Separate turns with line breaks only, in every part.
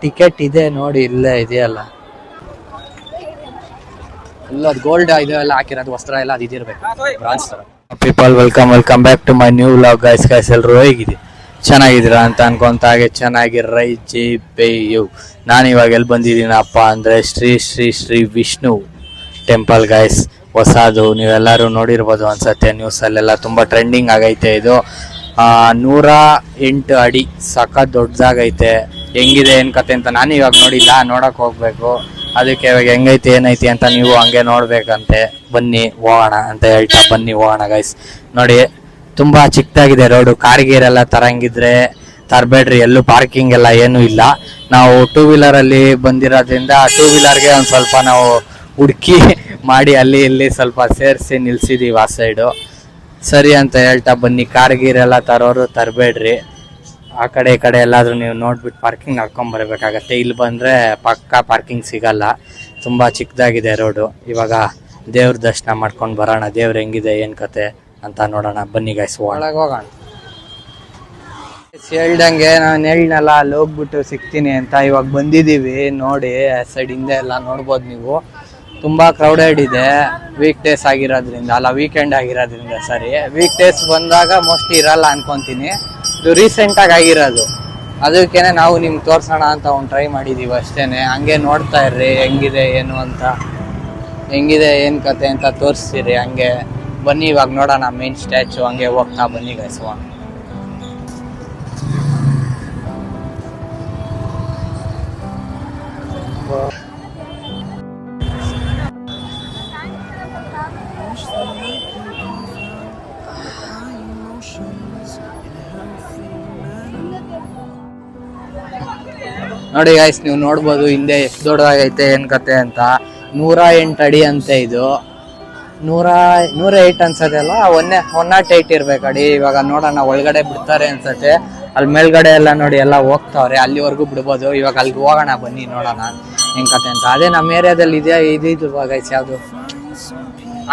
Ticket ಇದೆ ನೋಡಿ, ಇಲ್ಲೇ ಇದೆಯಲ್ಲ, ಇಲ್ಲ ಅದು ಗೋಲ್ಡ್ ಇದೆಲ್ಲ ಹಾಕಿರೋದು ವಸ್ತ್ರ ಎಲ್ಲ ಅದು ಇದಿರ್ಬೇಕು, ಬ್ರಾನ್ಸ್ ತರ. People welcome back to my new vlog guys ಎಲ್ಲರೂ ಹೇಗಿದೆ, ಚೆನ್ನಾಗಿದ್ದೀರಾ ಅಂತ ಅನ್ಕೊಂತ ಹಾಗೆ ಚೆನ್ನಾಗಿರ್ರೈ ಜೆ ಪೇ ಯು. ನಾನು ಇವಾಗ ಎಲ್ಲಿ ಬಂದಿದ್ದೀನಪ್ಪ ಅಂದರೆ ಶ್ರೀ ಶ್ರೀ ಶ್ರೀ ವಿಷ್ಣು ಟೆಂಪಲ್ ಗೈಸ್, ಹೊಸದು, ನೀವೆಲ್ಲರೂ ನೋಡಿರ್ಬೋದು ಅನ್ಸತ್ತೆ, ನ್ಯೂಸಲ್ಲೆಲ್ಲ ತುಂಬ ಟ್ರೆಂಡಿಂಗ್ ಆಗೈತೆ. ಇದು 108 ಅಡಿ, ಸಖತ್ ದೊಡ್ಡದಾಗೈತೆ. ಹೆಂಗಿದೆ ಏನು ಕತೆ ಅಂತ ನಾನು ಇವಾಗ ನೋಡಿಲ್ಲ, ನೋಡೋಕೆ ಹೋಗ್ಬೇಕು. ಅದಕ್ಕೆ ಇವಾಗ ಹೆಂಗೈತಿ ಏನೈತಿ ಅಂತ ನೀವು ಹಂಗೆ ನೋಡ್ಬೇಕಂತೆ. ಬನ್ನಿ ಹೋಗೋಣ ಅಂತ ಹೇಳ್ತಾ ಬನ್ನಿ ಹೋಗೋಣ ಗೈಸ್. ನೋಡಿ ತುಂಬ ಚಿಕ್ಕದಾಗಿದೆ ರೋಡು, ಕಾರ್ಗೀರೆಲ್ಲ ತರಂಗಿದ್ರೆ ತರಬೇಡ್ರಿ, ಎಲ್ಲೂ ಪಾರ್ಕಿಂಗ್ ಎಲ್ಲ ಏನೂ ಇಲ್ಲ. ನಾವು 2 ವೀಲರಲ್ಲಿ ಬಂದಿರೋದ್ರಿಂದ 2 ವೀಲರ್ಗೆ ಒಂದು ಸ್ವಲ್ಪ ನಾವು ಹುಡುಕಿ ಮಾಡಿ ಅಲ್ಲಿ ಇಲ್ಲಿ ಸ್ವಲ್ಪ ಸೇರಿಸಿ ನಿಲ್ಸಿದೀವಿ ಆ ಸೈಡು. ಸರಿ ಅಂತ ಹೇಳ್ತಾ ಬನ್ನಿ, ಕಾರ್ಗೀರೆಲ್ಲ ತರೋರು ತರಬೇಡ್ರಿ. ಆ ಕಡೆ ಈ ಕಡೆ ಎಲ್ಲಾದರೂ ನೀವು ನೋಡ್ಬಿಟ್ಟು ಪಾರ್ಕಿಂಗ್ ನಡ್ಕೊಂಬರ್ಬೇಕಾಗತ್ತೆ. ಇಲ್ಲಿ ಬಂದರೆ ಪಕ್ಕಾ ಪಾರ್ಕಿಂಗ್ ಸಿಗಲ್ಲ, ತುಂಬ ಚಿಕ್ಕದಾಗಿದೆ ರೋಡು. ಇವಾಗ ದೇವ್ರ ದರ್ಶನ ಮಾಡ್ಕೊಂಡು ಬರೋಣ, ದೇವ್ರು ಹೆಂಗಿದೆ ಏನು ಕತೆ ಅಂತ ನೋಡೋಣ. ಬನ್ನಿ ಗೈಸ್ ಒಳಗೆ ಹೋಗೋಣ. ಹೇಳ್ದಂಗೆ ನಾನು ಹೇಳಿನಲ್ಲ ಅಲ್ಲಿ ಹೋಗ್ಬಿಟ್ಟು ಸಿಗ್ತೀನಿ ಅಂತ, ಇವಾಗ ಬಂದಿದ್ದೀವಿ. ನೋಡಿ ಸೈಡ್ ಹಿಂದೆ ಎಲ್ಲ ನೋಡ್ಬೋದು ನೀವು, ತುಂಬ ಕ್ರೌಡೆಡ್ ಇದೆ. ವೀಕ್ ಡೇಸ್ ಆಗಿರೋದ್ರಿಂದ, ಅಲ್ಲ ವೀಕೆಂಡ್ ಆಗಿರೋದ್ರಿಂದ. ಸರಿ, ವೀಕ್ ಡೇಸ್ ಬಂದಾಗ ಮೋಸ್ಟ್ಲಿ ಇರಲ್ಲ ಅನ್ಕೊತೀನಿ. ಇದು ರೀಸೆಂಟಾಗಿ ಆಗಿರೋದು, ಅದಕ್ಕೇನೆ ನಾವು ನಿಮ್ಗೆ ತೋರಿಸೋಣ ಅಂತ ಒಂದು ಟ್ರೈ ಮಾಡಿದ್ದೀವಿ ಅಷ್ಟೇ. ಹಂಗೆ ನೋಡ್ತಾ ಇರ್ರಿ ಹೆಂಗಿದೆ ಏನು ಅಂತ, ಹೆಂಗಿದೆ ಏನು ಕತೆ ಅಂತ ತೋರಿಸ್ತೀರಿ ಹಂಗೆ. ಬನ್ನಿ ಇವಾಗ ನೋಡೋಣ ಮೇನ್ ಸ್ಟ್ಯಾಚು, ಹಂಗೆ ಹೋಗ್ತಾ ಬನ್ನಿ ಗೈಸ್. ನೋಡಿ ಗೈಸ್, ನೀವು ನೋಡ್ಬೋದು ಹಿಂದೆ ಎಷ್ಟು ದೊಡ್ಡದಾಗೈತೆ ಏನು ಕತೆ ಅಂತ. 108 ಅಡಿ ಅಂತೆ ಇದು. 108 ಅನ್ಸತ್ತೆ ಅಲ್ಲ, 108 ಇರ್ಬೇಕು ಅಡಿ. ಇವಾಗ ನೋಡೋಣ, ಒಳಗಡೆ ಬಿಡ್ತಾರೆ ಅನ್ಸತ್ತೆ. ಅಲ್ಲಿ ಮೇಲ್ಗಡೆ ಎಲ್ಲ ನೋಡಿ ಎಲ್ಲ ಹೋಗ್ತಾವ್ರೆ, ಅಲ್ಲಿವರೆಗೂ ಬಿಡ್ಬೋದು. ಇವಾಗ ಅಲ್ಲಿಗೆ ಹೋಗೋಣ ಬನ್ನಿ, ನೋಡೋಣ ಹೆಂಗ್ ಕತೆ ಅಂತ. ಅದೇ ನಮ್ಮ ಏರಿಯಾದಲ್ಲಿ ಇದೆ ಇದು ಗೈಸ್, ಯಾವುದು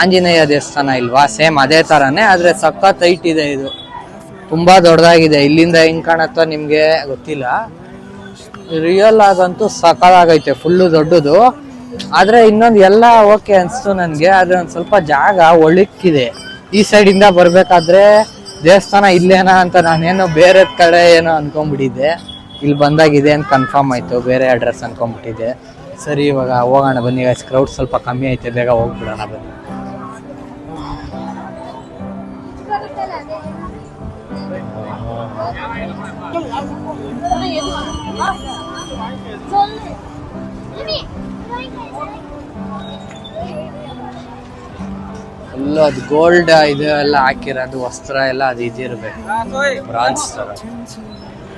ಆಂಜನೇಯ ದೇವಸ್ಥಾನ ಇಲ್ವಾ, ಸೇಮ್ ಅದೇ ಥರನೇ, ಆದರೆ ಸಖತ್ ಹೈಟ್ ಇದೆ ಇದು, ತುಂಬ ದೊಡ್ಡದಾಗಿದೆ. ಇಲ್ಲಿಂದ ಹೆಂಗ್ ಕಾಣುತ್ತೋ ನಿಮಗೆ ಗೊತ್ತಿಲ್ಲ, ರಿಯಲ್ ಆಗಂತೂ ಸಖತ್ತಾಗೈತೆ, ಫುಲ್ಲು ದೊಡ್ಡದು. ಆದರೆ ಇನ್ನೊಂದು ಎಲ್ಲ ಓಕೆ ಅನಿಸ್ತು ನನಗೆ, ಆದರೆ ಒಂದು ಸ್ವಲ್ಪ ಜಾಗ ಒಳಕ್ಕಿದೆ. ಈ ಸೈಡಿಂದ ಬರಬೇಕಾದ್ರೆ ದೇವಸ್ಥಾನ ಇಲ್ಲೇನಾ ಅಂತ ನಾನೇನೋ ಬೇರೆ ಕಡೆ ಏನೋ ಅನ್ಕೊಂಡ್ಬಿಟ್ಟಿದ್ದೆ. ಇಲ್ಲಿ ಬಂದಾಗಿದೆ ಅಂತ ಕನ್ಫರ್ಮ್ ಆಯಿತು, ಬೇರೆ ಅಡ್ರೆಸ್ ಅನ್ಕೊಂಡ್ಬಿಟ್ಟಿದ್ದೆ. ಸರಿ ಇವಾಗ ಹೋಗೋಣ ಬನ್ನಿ ಗೈಸ್, ಕ್ರೌಡ್ ಸ್ವಲ್ಪ ಕಮ್ಮಿ ಐತೆ, ಬೇಗ ಹೋಗ್ಬಿಡೋಣ ಬನ್ನಿ. ಫುಲ್ ಅದು ಗೋಲ್ಡ್ ಇದು ಎಲ್ಲ ಹಾಕಿರೋದು ವಸ್ತ್ರ ಎಲ್ಲ ಅದು ಇದಿರ್ಬೇಕು, ಬ್ರಾನ್ಸ್ ತರ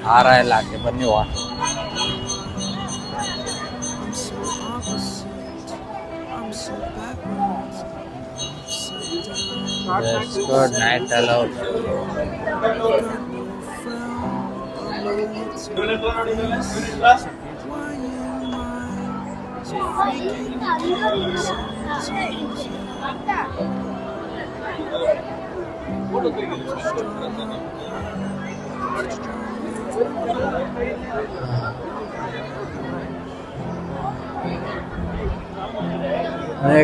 ಹಾರ ಎಲ್ಲ ಹಾಕಿ. ಬನ್ನಿ ವಾ, ನೈಟ್ ಎಲ್ಲ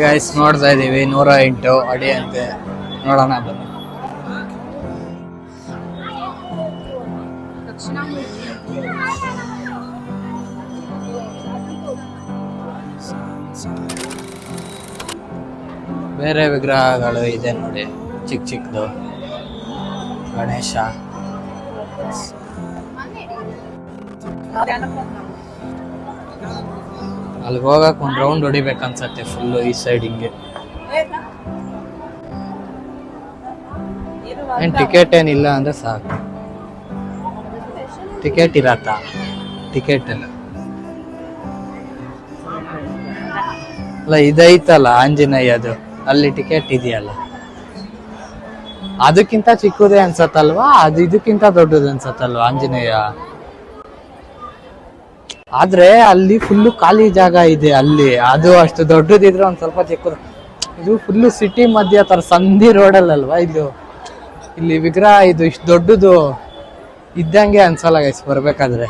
ಗೈಸ್ ನೋಡ್ತಾ ಇದೀವಿ 108 ಅಡಿ ಅಂತೆ, ನೋಡೋಣ ಬನ್ನಿ. ಬೇರೆ ವಿಗ್ರಹಗಳು ಇದೆ ನೋಡಿ, ಚಿಕ್ಕ ಚಿಕ್ಕದು ಗಣೇಶ. ಅಲ್ಲಿಗೆ ಹೋಗಕ್ಕೆ ಒಂದು ರೌಂಡ್ ಹೊಡಿಬೇಕನ್ಸತ್ತೆ ಫುಲ್ಲು ಈ ಸೈಡ್ ಹಿಂಗೆ. ಏನು ಟಿಕೆಟ್ ಏನಿಲ್ಲ ಅಂದರೆ ಸಾಕು. ಟಿಕೆಟ್ ಇರತ್ತಾ? ಟಿಕೆಟ್ ಇಲ್ಲ ಅಲ್ಲ, ಇದೈತಲ್ಲ ಆಂಜನೇಯದು, ಅಲ್ಲಿ ಟಿಕೆಟ್ ಇದೆಯಲ್ಲ, ಅದಕ್ಕಿಂತ ಚಿಕ್ಕದೇ ಅನ್ಸತ್ತಲ್ವಾ, ಅದು ಇದಕ್ಕಿಂತ ದೊಡ್ಡದು ಅನ್ಸತ್ತಲ್ವಾ ಆಂಜನೇಯ. ಆದ್ರೆ ಅಲ್ಲಿ ಫುಲ್ಲು ಖಾಲಿ ಜಾಗ ಇದೆ ಅಲ್ಲಿ, ಅದು ಅಷ್ಟು ದೊಡ್ಡದಿದ್ರೆ ಒಂದ್ ಸ್ವಲ್ಪ ಚಿಕ್ಕದು. ಇದು ಫುಲ್ಲು ಸಿಟಿ ಮಧ್ಯ ತರ ಸಂಧಿ ರೋಡಲ್ಲಲ್ವಾ ಇದು, ಇಲ್ಲಿ ವಿಗ್ರಹ ಇದು ಇಷ್ಟು ದೊಡ್ಡದು ಇದ್ದಂಗೆ ಅನ್ಸಲ್ಲ ಗೈಸ್ ಬರ್ಬೇಕಾದ್ರೆ.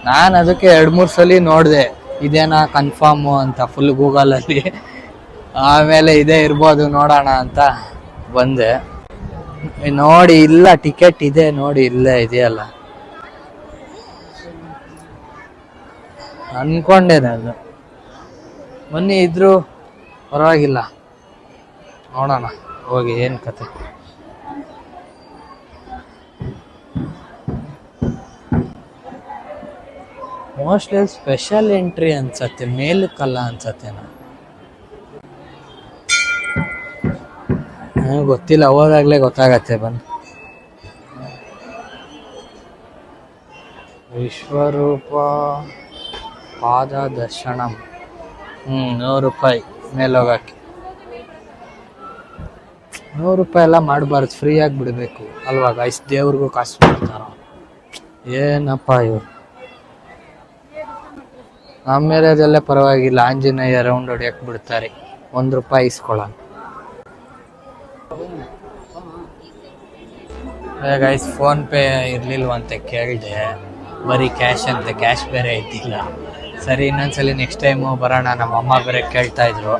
ನಾನು ಅದಕ್ಕೆ 2-3 ಸಲ ನೋಡಿದೆ ಇದೇನಾ ಕನ್ಫರ್ಮು ಅಂತ ಫುಲ್ ಗೂಗಲಲ್ಲಿ. ಆಮೇಲೆ ಇದೇ ಇರ್ಬೋದು ನೋಡೋಣ ಅಂತ ಬಂದೆ. ನೋಡಿ ಇಲ್ಲ ಟಿಕೆಟ್ ಇದೆ ನೋಡಿ, ಇಲ್ಲೇ ಇದೆಯಲ್ಲ ಅನ್ಕೊಂಡೆ ನಾನು. ಬನ್ನಿ ಇದ್ರು ಪರವಾಗಿಲ್ಲ, ನೋಡೋಣ ಹೋಗಿ ಏನು ಕತೆ. ಮೋಸ್ಟ್ಲಿ ಸ್ಪೆಷಲ್ ಎಂಟ್ರಿ ಅನ್ಸತ್ತೆ, ಮೇಲಕ್ಕಲ್ಲ ಅನ್ಸತ್ತೆ. ಗೊತ್ತಿಲ್ಲ, ಹೋದಾಗ್ಲೇ ಗೊತ್ತಾಗತ್ತೆ. ಬಂದು ವಿಶ್ವರೂಪ ಪಾದ ದರ್ಶನಂ 100 ರೂಪಾಯಿ ಮೇಲೆ ಹೋಗಕ್ಕೆ. 100 ರೂಪಾಯಿ ಎಲ್ಲ ಮಾಡಬಾರ್ದು, ಫ್ರೀಯಾಗಿ ಬಿಡಬೇಕು ಅಲ್ವಾ ಗೈಸ್? ದೇವ್ರಿಗೂ ಕಾಸು ಮಾಡ್ತಾರ ಏನಪ್ಪ ಇವ್ರು. ನಮ್ಮ ಏರಿಯಾದಲ್ಲೇ ಪರವಾಗಿಲ್ಲ, ಆಂಜನೇಯ ರೌಂಡ್ ಹೊಡಿಯಕ್ಕೆ ಬಿಡ್ತಾರೆ, 1 ರೂಪಾಯಿ ಇಸ್ಕೊಳ್ಳೋಣ. ಗೈಸ್ ಫೋನ್ ಪೇ ಇರ್ಲಿಲ್ವಂತೆ ಕೇಳಿದೆ, ಬರೀ ಕ್ಯಾಶ್ ಅಂತೆ, ಕ್ಯಾಶ್ ಬೇರೆ ಇದ್ದಿಲ್ಲ. ಸರಿ ಇನ್ನೊಂದ್ಸಲಿ ನೆಕ್ಸ್ಟ್ ಟೈಮು ಬರೋಣ, ನಮ್ಮ ಅಮ್ಮ ಬೇರೆ ಕೇಳ್ತಾ ಇದ್ರು.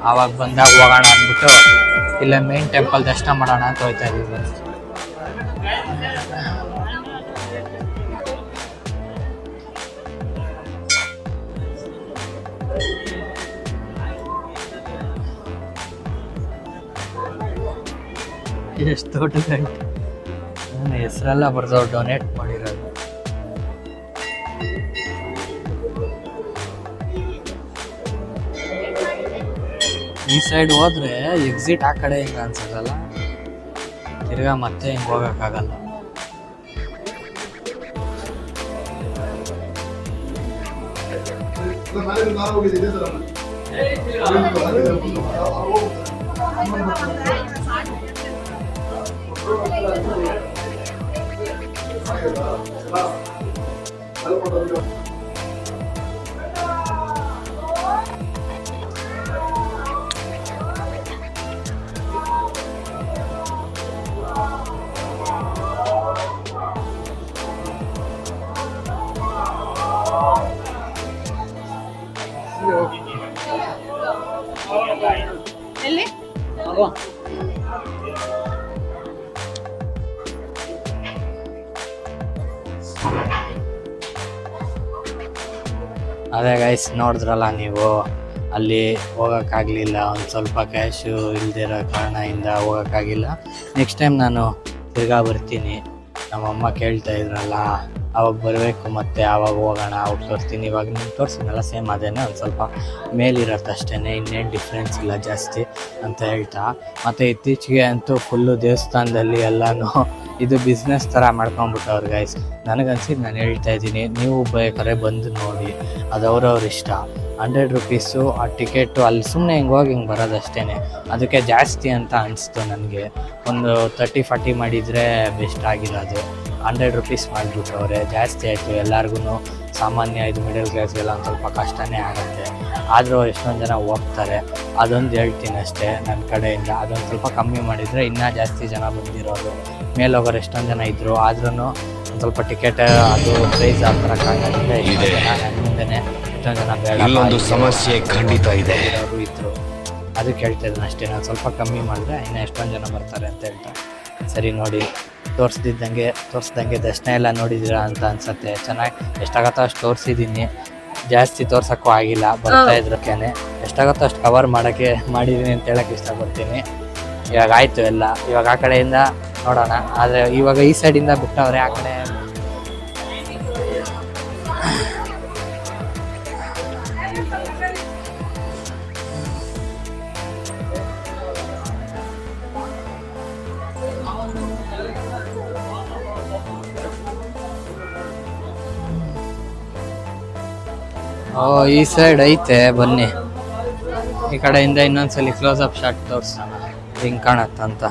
ಆವಾಗ ಬಂದಾಗ ಹೋಗೋಣ ಅಂದ್ಬಿಟ್ಟು ಇಲ್ಲ ಮೇನ್ ಟೆಂಪಲ್ ದರ್ಶನ ಮಾಡೋಣ ಅಂತ ಹೋಗ್ತಾ ಇದೀವಿ. ಎಷ್ಟು ದೊಡ್ಡ ಗಂಟೆ, ನನ್ನ ಹೆಸರೆಲ್ಲ ಬರ್ದವ್ರು ಡೊನೇಟ್ ಮಾಡಿರೋದು. ಈ ಸೈಡ್ ಹೋದ್ರೆ ಎಕ್ಸಿಟ್ ಆ ಕಡೆ ಹಿಂಗ ಅನ್ಸದಲ್ಲ, ತಿರ್ಗಾ ಮತ್ತೆ ಹಿಂಗೆ ಹೋಗಕ್ಕಾಗಲ್ಲ. ಅದೇ ಗೈಸ್ ನೋಡಿದ್ರಲ್ಲ ನೀವು, ಅಲ್ಲಿ ಹೋಗೋಕ್ಕಾಗಲಿಲ್ಲ, ಒಂದು ಸ್ವಲ್ಪ ಕ್ಯಾಶು ಇಲ್ದಿರೋ ಕಾರಣದಿಂದ ಹೋಗೋಕ್ಕಾಗಿಲ್ಲ. ನೆಕ್ಸ್ಟ್ ಟೈಮ್ ನಾನು ತಿರ್ಗಾ ಬರ್ತೀನಿ. ನಮ್ಮಮ್ಮ ಕೇಳ್ತಾ ಇದ್ರಲ್ಲ ಅವಾಗ ಬರಬೇಕು, ಮತ್ತೆ ಆವಾಗ ಹೋಗೋಣ, ಅವಾಗ ತೋರಿಸ್ತೀನಿ. ಇವಾಗ ನೀವು ತೋರಿಸಿದ್ನಲ್ಲ ಸೇಮ್ ಅದೇನೆ, ಒಂದು ಸ್ವಲ್ಪ ಮೇಲಿರತ್ತೆ ಅಷ್ಟೇ, ಇನ್ನೇನು ಡಿಫ್ರೆನ್ಸ್ ಇಲ್ಲ ಜಾಸ್ತಿ ಅಂತ ಹೇಳ್ತಾ. ಮತ್ತು ಇತ್ತೀಚೆಗೆ ಅಂತೂ ಫುಲ್ಲು ದೇವಸ್ಥಾನದಲ್ಲಿ ಎಲ್ಲನೂ ಇದು ಬಿಸ್ನೆಸ್ ಥರ ಮಾಡ್ಕೊಂಬಿಟ್ಟವ್ರು ಗೈಸ್. ನನಗನ್ಸಿದ್ದು ನಾನು ಹೇಳ್ತಾ ಇದ್ದೀನಿ, ನೀವು ಬೇಕಾದ್ರೆ ಬಂದು ನೋಡಿ, ಅದು ಅವ್ರವ್ರ ಇಷ್ಟ. 100 ರೂಪೀಸು ಆ ಟಿಕೆಟು, ಅಲ್ಲಿ ಸುಮ್ಮನೆ ಹಿಂಗೆ ಹೋಗಿ ಹಿಂಗೆ ಬರೋದಷ್ಟೇ. ಅದಕ್ಕೆ ಜಾಸ್ತಿ ಅಂತ ಅನಿಸ್ತು ನನಗೆ. ಒಂದು 30-40 ಮಾಡಿದರೆ ಬೆಸ್ಟ್ ಆಗಿರೋದು. 100 ರೂಪೀಸ್ ಮಾಡಿಬಿಟ್ಟವ್ರೆ, ಜಾಸ್ತಿ ಆಯಿತು. ಎಲ್ಲರಿಗೂ ಸಾಮಾನ್ಯ ಇದು ಮಿಡಲ್ ಕ್ಲಾಸ್ಗೆಲ್ಲ ಒಂದು ಸ್ವಲ್ಪ ಕಷ್ಟನೇ ಆಗುತ್ತೆ. ಆದರೂ ಎಷ್ಟೊಂದು ಜನ ಹೋಗ್ತಾರೆ, ಅದೊಂದು ಹೇಳ್ತೀನಿ ಅಷ್ಟೇ ನನ್ನ ಕಡೆಯಿಂದ. ಅದೊಂದು ಸ್ವಲ್ಪ ಕಮ್ಮಿ ಮಾಡಿದರೆ ಇನ್ನೂ ಜಾಸ್ತಿ ಜನ ಬಂದಿರೋರು. ಮೇಲೆ ಹೋಗೋರು ಎಷ್ಟೊಂದು ಜನ ಇದ್ದರು, ಆದ್ರೂ ಒಂದು ಸ್ವಲ್ಪ ಟಿಕೆಟ್ ಅದು ಪ್ರೈಸ್ ಹಾಕೋಕ್ಕಾಗಲ್ಲ. ಎಷ್ಟೊಂದು ಜನ ನನ್ನ ಮುಂದೆನೇ ಎಷ್ಟೊಂದು ಜನ ಬೇಡ,
ಇಲ್ಲೊಂದು ಸಮಸ್ಯೆ ಖಂಡಿತ ಇದೆ
ಇದ್ರು. ಅದಕ್ಕೆ ಹೇಳ್ತಾ ಇದ್ದೀನಿ ಅಷ್ಟೇ, ನಾನು ಸ್ವಲ್ಪ ಕಮ್ಮಿ ಮಾಡಿದ್ರೆ ಇನ್ನೂ ಎಷ್ಟೊಂದು ಜನ ಬರ್ತಾರೆ ಅಂತ ಹೇಳ್ತಾ. ಸರಿ ನೋಡಿ, ತೋರಿಸ್ದಂಗೆ ದರ್ಶನ ಎಲ್ಲ ನೋಡಿದ್ದೀರಾ ಅಂತ ಅನ್ಸುತ್ತೆ. ಚೆನ್ನಾಗಿ ಎಷ್ಟಾಗತ್ತೋ ಅಷ್ಟು ತೋರಿಸಿದ್ದೀನಿ, ಜಾಸ್ತಿ ತೋರ್ಸೋಕ್ಕೂ ಆಗಿಲ್ಲ, ಬರ್ತಾ ಇದ್ರಕ್ಕೇನೆ ಎಷ್ಟಾಗತ್ತೋ ಅಷ್ಟು ಕವರ್ ಮಾಡಿದ್ದೀನಿ ಅಂತ ಹೇಳಕ್ಕೆ ಇಷ್ಟಪಡ್ತೀನಿ. ಇವಾಗ ಆಯಿತು ಎಲ್ಲ, ಇವಾಗ ಆ ಕಡೆಯಿಂದ ನೋಡೋಣ. ಆದರೆ ಇವಾಗ ಈ ಸೈಡಿಂದ ಬಿಟ್ಟವ್ರೆ, ಆ ಕಡೆ ಈ ಸೈಡ್ ಐತೆ. ಬನ್ನಿ ಈ ಕಡೆಯಿಂದ ಇನ್ನೊಂದ್ಸಲಿ ಕ್ಲೋಸ್ ಅಪ್ ಶಾಟ್ ತೋರಿಸೋಣ, ಹಿಂಗೆ ಕಾಣತ್ತಂತ.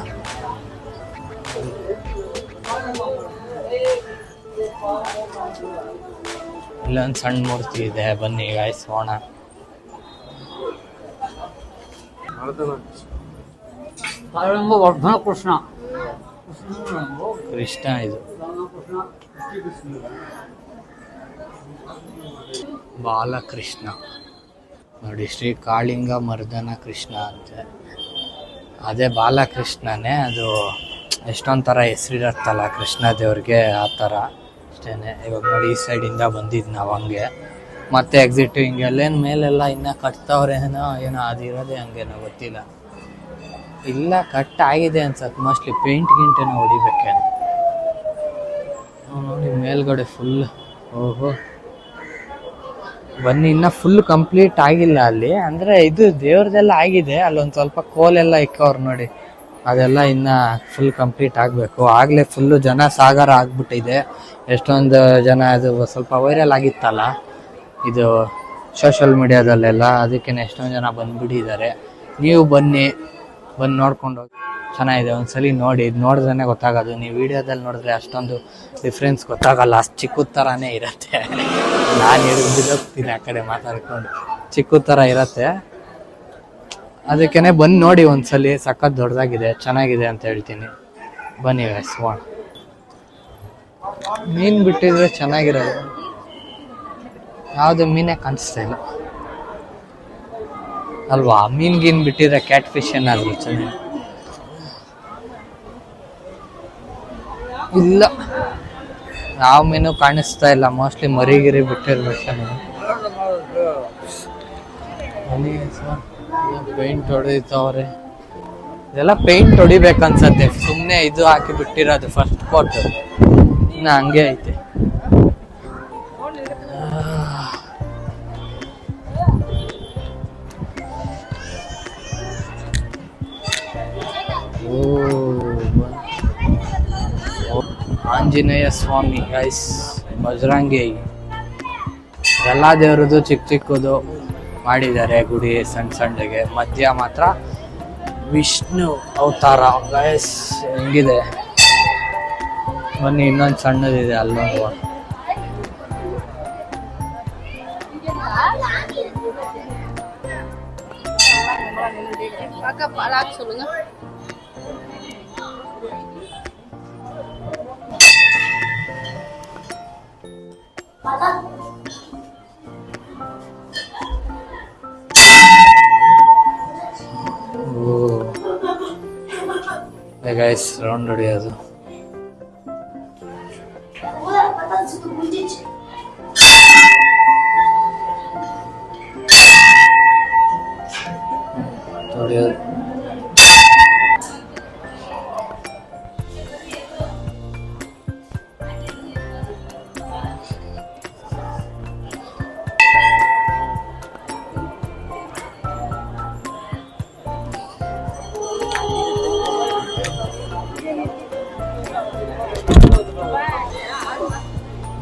ಇಲ್ಲೊಂದು ಸಣ್ಣ ಮೂರ್ತಿ ಇದೆ, ಬನ್ನಿ ಗಾಯಿಸೋಣ. ಕೃಷ್ಣ ಇದು. ಬಾಲಕೃಷ್ಣ ನೋಡಿ, ಶ್ರೀ ಕಾಳಿಂಗ ಮರ್ದನ ಕೃಷ್ಣ ಅಂತೆ. ಅದೇ ಬಾಲಕೃಷ್ಣನೇ, ಅದು ಎಷ್ಟೊಂದು ಥರ ಹೆಸರಿರತ್ತಲ್ಲ ಕೃಷ್ಣ ದೇವ್ರಿಗೆ, ಆ ಥರ ಅಷ್ಟೇನೆ. ಇವಾಗ ನೋಡಿ ಈ ಸೈಡಿಂದ ಬಂದಿದ್ದು ನಾವು ಹಂಗೆ, ಮತ್ತೆ ಎಕ್ಸಿಟ್ ಹಿಂಗೆ ಅಲ್ಲೇನು ಮೇಲೆಲ್ಲ ಇನ್ನೂ ಕಟ್ತವ್ರೆ ಏನೋ ಅದಿರೋದೇ ಹಂಗೇನೋ ಗೊತ್ತಿಲ್ಲ. ಇಲ್ಲ ಕಟ್ ಆಗಿದೆ ಅನ್ಸತ್ತೆ, ಮೋಸ್ಟ್ಲಿ ಪೇಂಟ್ ಗಿಂಟೇನೋ ಹೊಡಿಬೇಕೇನು. ನೋಡಿ ಮೇಲ್ಗಡೆ ಫುಲ್. ಓಹೋ ಬನ್ನಿ, ಇನ್ನೂ ಫುಲ್ ಕಂಪ್ಲೀಟ್ ಆಗಿಲ್ಲ ಅಲ್ಲಿ, ಅಂದರೆ ಇದು ದೇವ್ರದೆಲ್ಲ ಆಗಿದೆ. ಅಲ್ಲೊಂದು ಸ್ವಲ್ಪ ಕೋಲೆಲ್ಲ ಇಕ್ಕವ್ರು ನೋಡಿ, ಅದೆಲ್ಲ ಇನ್ನು ಫುಲ್ ಕಂಪ್ಲೀಟ್ ಆಗಬೇಕು. ಆಗಲೇ ಫುಲ್ಲು ಜನ ಸಾಗರ ಆಗ್ಬಿಟ್ಟಿದೆ. ಎಷ್ಟೊಂದು ಜನ, ಅದು ಸ್ವಲ್ಪ ವೈರಲ್ ಆಗಿತ್ತಲ್ಲ ಇದು ಸೋಷಲ್ ಮೀಡಿಯಾದಲ್ಲೆಲ್ಲ, ಅದಕ್ಕೆ ಎಷ್ಟೊಂದು ಜನ ಬಂದುಬಿಟ್ಟಿದ್ದಾರೆ. ನೀವು ಬನ್ನಿ, ಬಂದು ನೋಡ್ಕೊಂಡು ಹೋಗಿ, ಚೆನ್ನಾಗಿದೆ. ಒಂದ್ಸಲಿ ನೋಡಿ, ಇದು ನೋಡಿದ್ರೇ ಗೊತ್ತಾಗೋದು. ನೀವು ವಿಡಿಯೋದಲ್ಲಿ ನೋಡಿದ್ರೆ ಅಷ್ಟೊಂದು ಡಿಫ್ರೆನ್ಸ್ ಗೊತ್ತಾಗಲ್ಲ, ಅಷ್ಟು ಚಿಕ್ಕದ ಥರನೇ ಇರುತ್ತೆ. ನಾನು ಹಿಡಿದೋಗ್ತೀನಿ ಆ ಕಡೆ ಮಾತಾಡ್ಕೊಂಡು, ಚಿಕ್ಕದ ಥರ ಇರುತ್ತೆ. ಅದಕ್ಕೇ ಬಂದು ನೋಡಿ ಒಂದ್ಸಲಿ, ಸಖತ್ ದೊಡ್ಡದಾಗಿದೆ, ಚೆನ್ನಾಗಿದೆ ಅಂತ ಹೇಳ್ತೀನಿ. ಬನ್ನಿ ಸ್ವಾನ್. ಮೀನು ಬಿಟ್ಟಿದ್ರೆ ಚೆನ್ನಾಗಿರೋದು, ಯಾವುದು ಮೀನೇ ಕಾಣಿಸ್ತಾ ಇಲ್ಲ ಅಲ್ವಾ. ಮೀನ್ಗೀನ್ ಬಿಟ್ಟಿದ್ರೆ ಕ್ಯಾಟ್ ಫಿಶ್ ಏನಾದ್ರು ಚೆನ್ನಾಗಿ ಇಲ್ಲ, ಯಾವ ಮೀನು ಕಾಣಿಸ್ತಾ ಇಲ್ಲ. ಮೋಸ್ಟ್ಲಿ ಮರಿಗಿರಿ ಬಿಟ್ಟಿರ್ಬೇಕು. ಪೇಂಟ್ ಹೊಡಿತವ್ರೆ, ಇದೆಲ್ಲ ಪೇಂಟ್ ಹೊಡಿಬೇಕನ್ಸತ್ತೆ. ಸುಮ್ಮನೆ ಇದು ಹಾಕಿ ಬಿಟ್ಟಿರೋದು ಫಸ್ಟ್ ಕೋಟ್, ಇನ್ನು ಹಂಗೆ ಐತೆ. ಆಂಜನೇಯ ಸ್ವಾಮಿ ಗೈಸ್, ಬಜರಂಗಿ, ಎಲ್ಲ ದೇವ್ರದ್ದು ಚಿಕ್ಕ ಚಿಕ್ಕದು ಮಾಡಿದ್ದಾರೆ ಗುಡಿ, ಸಣ್ಣ ಸಣ್ಣಗೆ. ಮಧ್ಯ ಮಾತ್ರ ವಿಷ್ಣು ಅವತಾರ ಗೈಸ್, ಹೆಂಗಿದೆ ಬನ್ನಿ. ಇನ್ನೊಂದು ಸಣ್ಣದಿದೆ ಅಲ್ಲೊಂದು. ಗೈಸ್ ರೌಂಡ್ ಹೊಡಿಯೋದು. ಹೊಡಿಯೋದು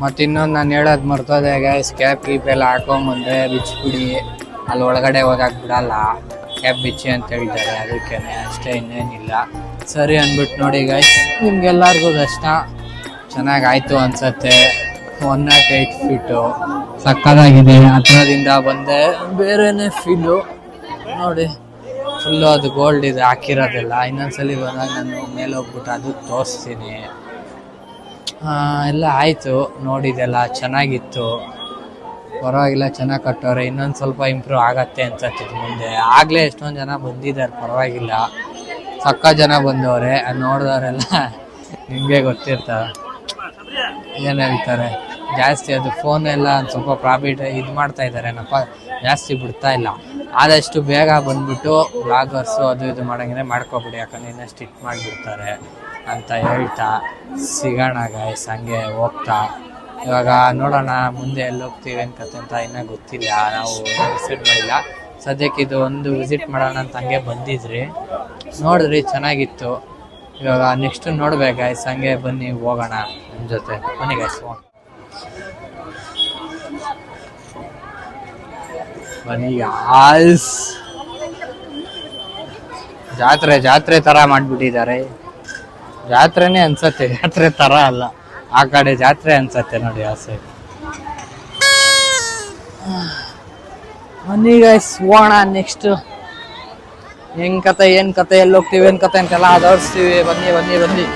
ಮತ್ತು ಇನ್ನೊಂದು ನಾನು ಹೇಳೋದು ಮರ್ತೋದೆ ಗೈಸ್, ಕ್ಯಾಪ್ ಗೀಪ್ ಎಲ್ಲ ಹಾಕೊಂಬಂದ್ರೆ ಬಿಚ್ಚಿಬಿಡಿ, ಅಲ್ಲಿ ಒಳಗಡೆ ಹೋಗಕ್ಕೆ ಬಿಡಲ್ಲ, ಕ್ಯಾಪ್ ಬಿಚ್ಚಿ ಅಂತ ಹೇಳಿದ್ದಾರೆ. ಅದಕ್ಕೆ ಅಷ್ಟೇ, ಇನ್ನೇನಿಲ್ಲ. ಸರಿ ಅಂದ್ಬಿಟ್ಟು ನೋಡಿ ಗೈಸ್, ನಿಮ್ಗೆಲ್ಲರಿಗೂ ದರ್ಶನ ಚೆನ್ನಾಗಾಯಿತು ಅನಿಸತ್ತೆ. 108 ಫೀಟು ಸಕ್ಕದಾಗಿದೆ. ಹತ್ರದಿಂದ ಬಂದೆ, ಬೇರೆನೇ ಫೀಲು ನೋಡಿ. ಫುಲ್ಲು ಅದು ಗೋಲ್ಡ್ ಇದೆ ಹಾಕಿರೋದೆಲ್ಲ. ಇನ್ನೊಂದ್ಸಲಿ ಬಂದಾಗ ನಾನು ಮೇಲೆ ಹೋಗ್ಬಿಟ್ಟು ಅದು ತೋರಿಸ್ತೀನಿ. ಎಲ್ಲ ಆಯಿತು, ನೋಡಿದೆಲ್ಲ ಚೆನ್ನಾಗಿತ್ತು, ಪರವಾಗಿಲ್ಲ, ಚೆನ್ನಾಗಿ ಕಟ್ಟೋರೆ. ಇನ್ನೊಂದು ಸ್ವಲ್ಪ ಇಂಪ್ರೂವ್ ಆಗತ್ತೆ ಅನ್ಸತ್ತೆ ಮುಂದೆ. ಆಗಲೇ ಎಷ್ಟೊಂದು ಜನ ಬಂದಿದ್ದಾರೆ, ಪರವಾಗಿಲ್ಲ, ಸಕ್ಕ ಜನ ಬಂದವ್ರೆ. ನೋಡಿದವರೆಲ್ಲ ನಿಮಗೆ ಗೊತ್ತಿರ್ತಾರೆ ಏನು ಹೇಳ್ತಾರೆ. ಜಾಸ್ತಿ ಅದು ಫೋನೆಲ್ಲ ಒಂದು ಸ್ವಲ್ಪ ಪ್ರಾಫಿಟ್ ಇದು ಮಾಡ್ತಾ ಇದ್ದಾರೇನಪ್ಪ, ಜಾಸ್ತಿ ಬಿಡ್ತಾ ಇಲ್ಲ. ಆದಷ್ಟು ಬೇಗ ಬಂದ್ಬಿಟ್ಟು ಬ್ಲಾಗರ್ಸು ಅದು ಇದು ಮಾಡೋಂಗಿದ್ರೆ ಮಾಡ್ಕೊಬಿಡಿ, ಯಾಕಂದರೆ ಇನ್ನಷ್ಟು ಹಿಟ್ ಮಾಡಿಬಿಡ್ತಾರೆ ಅಂತ ಹೇಳ್ತಾ ಸಿಗೋಣ ಗೈಸ್. ಹಂಗೆ ಹೋಗ್ತಾ ಇವಾಗ ನೋಡೋಣ ಮುಂದೆ ಎಲ್ಲಿ ಹೋಗ್ತೀವಿ ಅನ್ಕತ್ತೆ ಅಂತ ಇನ್ನೂ ಗೊತ್ತಿಲ್ಲ, ನಾವು ಡಿಸೈಡ್ ಮಾಡಿಲ್ಲ. ಸದ್ಯಕ್ಕೆ ಇದು ಒಂದು ವಿಸಿಟ್ ಮಾಡೋಣ ಅಂತ ಹಂಗೆ ಬಂದಿದ್ರಿ, ನೋಡಿದ್ರಿ ಚೆನ್ನಾಗಿತ್ತು. ಇವಾಗ ನೆಕ್ಸ್ಟ್ ನೋಡ್ಬೇಕು ಗೈಸ್, ಹಂಗೆ ಬನ್ನಿ ಹೋಗೋಣ ನಿಮ್ಮ ಜೊತೆ. ಬನ್ನಿ ಗೈಸ್, ಬನ್ನಿ ಗಾಯ್ಸ್. ಜಾತ್ರೆ ಥರ ಮಾಡಿಬಿಟ್ಟಿದ್ದಾರೆ. ಜಾತ್ರೆನೇ ಅನ್ಸತ್ತೆ, ಜಾತ್ರೆ ಥರ ಅಲ್ಲ, ಆ ಕಡೆ ಜಾತ್ರೆ ಅನ್ಸತ್ತೆ ನೋಡಿ ಆ ಸೈಡ್. ಬನ್ನಿ ಗೈಸ್ ಹೋಗೋಣ ನೆಕ್ಸ್ಟ್. ಹೆಂಗ್ ಕತೆ, ಏನ್ ಕತೆ, ಎಲ್ಲಿ ಹೋಗ್ತೀವಿ, ಏನ್ ಕತೆ ಅಂತೆಲ್ಲ ಅದೋಡಿಸ್ತೀವಿ. ಬನ್ನಿ ಬನ್ನಿ ಬನ್ನಿ.